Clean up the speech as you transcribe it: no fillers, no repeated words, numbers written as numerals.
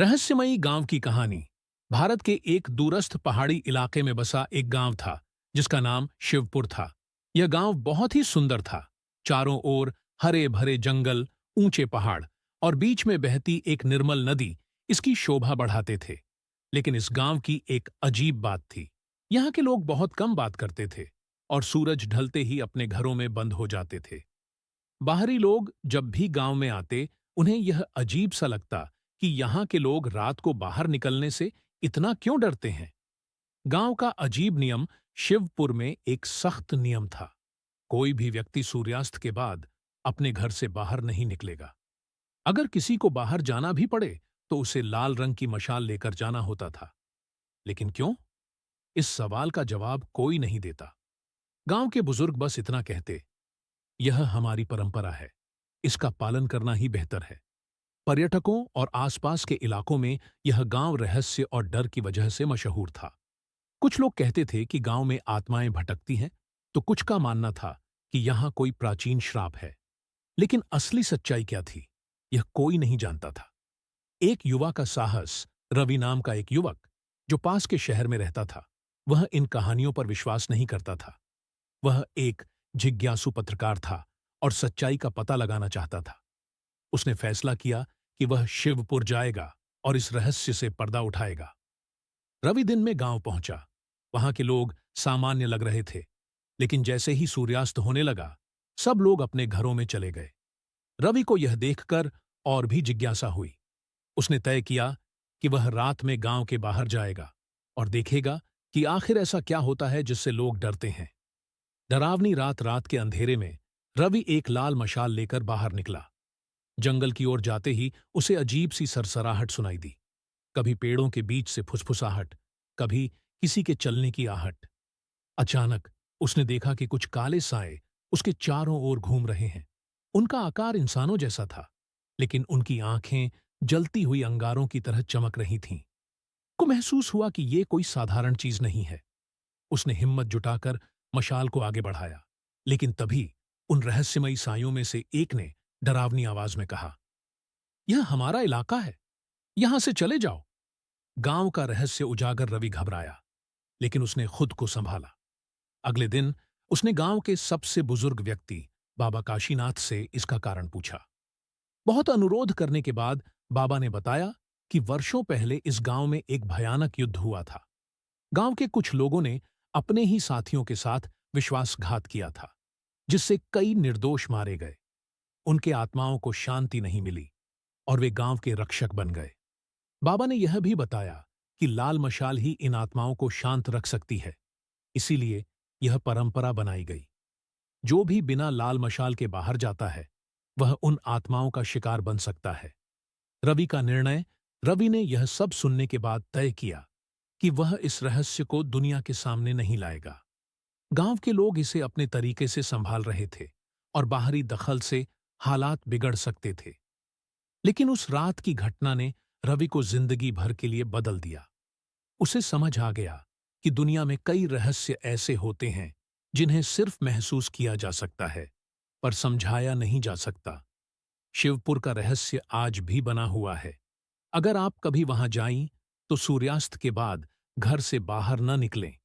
रहस्यमयी गांव की कहानी। भारत के एक दूरस्थ पहाड़ी इलाके में बसा एक गांव था जिसका नाम शिवपुर था। यह गांव बहुत ही सुंदर था। चारों ओर हरे भरे जंगल, ऊंचे पहाड़ और बीच में बहती एक निर्मल नदी इसकी शोभा बढ़ाते थे। लेकिन इस गांव की एक अजीब बात थी। यहाँ के लोग बहुत कम बात करते थे और सूरज ढलते ही अपने घरों में बंद हो जाते थे। बाहरी लोग जब भी गांव में आते, उन्हें यह अजीब सा लगता कि यहाँ के लोग रात को बाहर निकलने से इतना क्यों डरते हैं। गांव का अजीब नियम। शिवपुर में एक सख्त नियम था। कोई भी व्यक्ति सूर्यास्त के बाद अपने घर से बाहर नहीं निकलेगा। अगर किसी को बाहर जाना भी पड़े तो उसे लाल रंग की मशाल लेकर जाना होता था। लेकिन क्यों? इस सवाल का जवाब कोई नहीं देता। गांव के बुजुर्ग बस इतना कहते, यह हमारी परंपरा है, इसका पालन करना ही बेहतर है। पर्यटकों और आसपास के इलाकों में यह गांव रहस्य और डर की वजह से मशहूर था। कुछ लोग कहते थे कि गांव में आत्माएं भटकती हैं, तो कुछ का मानना था कि यहां कोई प्राचीन श्राप है। लेकिन असली सच्चाई क्या थी, यह कोई नहीं जानता था। एक युवा का साहस। रवि नाम का एक युवक जो पास के शहर में रहता था, वह इन कहानियों पर विश्वास नहीं करता था। वह एक जिज्ञासु पत्रकार था और सच्चाई का पता लगाना चाहता था। उसने फैसला किया कि वह शिवपुर जाएगा और इस रहस्य से पर्दा उठाएगा। रवि दिन में गांव पहुंचा। वहां के लोग सामान्य लग रहे थे, लेकिन जैसे ही सूर्यास्त होने लगा, सब लोग अपने घरों में चले गए। रवि को यह देखकर और भी जिज्ञासा हुई। उसने तय किया कि वह रात में गांव के बाहर जाएगा और देखेगा कि आखिर ऐसा क्या होता है जिससे लोग डरते हैं। डरावनी रात। रात के अंधेरे में रवि एक लाल मशाल लेकर बाहर निकला। जंगल की ओर जाते ही उसे अजीब सी सरसराहट सुनाई दी। कभी पेड़ों के बीच से फुसफुसाहट, कभी किसी के चलने की आहट। अचानक उसने देखा कि कुछ काले साए उसके चारों ओर घूम रहे हैं। उनका आकार इंसानों जैसा था, लेकिन उनकी आंखें जलती हुई अंगारों की तरह चमक रही थीं। को महसूस हुआ कि ये कोई साधारण चीज नहीं है। उसने हिम्मत जुटाकर मशाल को आगे बढ़ाया, लेकिन तभी उन रहस्यमयी सायों में से एक ने डरावनी आवाज में कहा, यह हमारा इलाका है, यहां से चले जाओ। गांव का रहस्य उजागर रवि घबराया, लेकिन उसने खुद को संभाला। अगले दिन उसने गांव के सबसे बुजुर्ग व्यक्ति बाबा काशीनाथ से इसका कारण पूछा। बहुत अनुरोध करने के बाद बाबा ने बताया कि वर्षों पहले इस गांव में एक भयानक युद्ध हुआ था। गांव के कुछ लोगों ने अपने ही साथियों के साथ विश्वासघात किया था, जिससे कई निर्दोष मारे गए। उनके आत्माओं को शांति नहीं मिली और वे गांव के रक्षक बन गए। बाबा ने यह भी बताया कि लाल मशाल ही इन आत्माओं को शांत रख सकती है, इसीलिए यह परंपरा बनाई गई। जो भी बिना लाल मशाल के बाहर जाता है, वह उन आत्माओं का शिकार बन सकता है। रवि का निर्णय। रवि ने यह सब सुनने के बाद तय किया कि वह इस रहस्य को दुनिया के सामने नहीं लाएगा। गांव के लोग इसे अपने तरीके से संभाल रहे थे और बाहरी दखल से हालात बिगड़ सकते थे। लेकिन उस रात की घटना ने रवि को जिंदगी भर के लिए बदल दिया। उसे समझ आ गया कि दुनिया में कई रहस्य ऐसे होते हैं जिन्हें सिर्फ महसूस किया जा सकता है, पर समझाया नहीं जा सकता। शिवपुर का रहस्य आज भी बना हुआ है। अगर आप कभी वहां जाएं, तो सूर्यास्त के बाद घर से बाहर न निकलें।